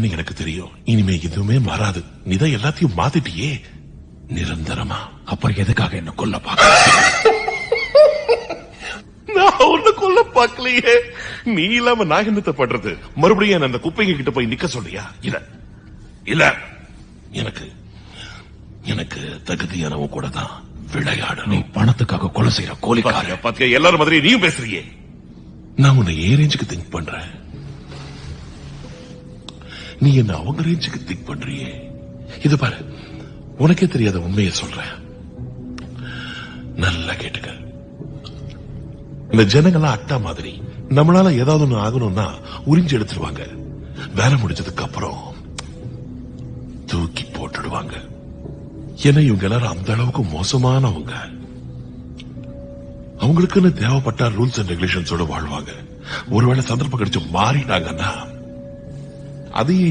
மாறும்னு எனக்கு தெரியும். இனிமே எதுவுமே மாறாது. நீதான் எல்லாத்தையும் மாத்திட்டியே நிரந்தரமா. அப்புறம் எதுக்காக என்ன கொல்ல பாக்க? நான் உன்னை கொல்ல பாக்கலையே. நீ இல்லாம நான் என்னத்த பண்றது? மறுபடியும் அந்த குப்பைங்க கிட்ட போய் நிக்க சொல்றியா? இல்ல இல்ல, எனக்கு எனக்கு தகுதியானவன் கூட தான் விளையாடணும். நீ பணத்துக்காக கொலை செய்யற கோழிக்கார. பாத்தியா, எல்லாரும் மாதிரி நீயும் பேசுறியே. நான் உன்னை ஏன் ரேஞ்சுக்கு திங்க் பண்றேன், நீ என்ன அவங்க ரேஞ்சுக்கு திங்க் பண்றியே. இது பாரு, உனக்கே தெரியாத உண்மையை சொல்றேன், நல்லா கேட்டுக்க. இந்த ஜனங்கள்லாம் அட்டா மாதிரி. நம்மளால ஏதாவது ஒண்ணு ஆகணும்னா உறிஞ்சு எடுத்துருவாங்க. வேலை முடிஞ்சதுக்கு அப்புறம் தூக்கி போட்டுடுவாங்க. ஏன்னா இவங்க எல்லாரும் அந்த அளவுக்கு மோசமானவங்க. அவங்களுக்குன்னு தேவைப்பட்ட ரூல்ஸ் அண்ட் ரெகுலேஷன்ஸோட வாழ்வாங்க. ஒருவேளை சந்தர்ப்பம் கிடைச்சு மாறிட்டாங்கன்னா அதையே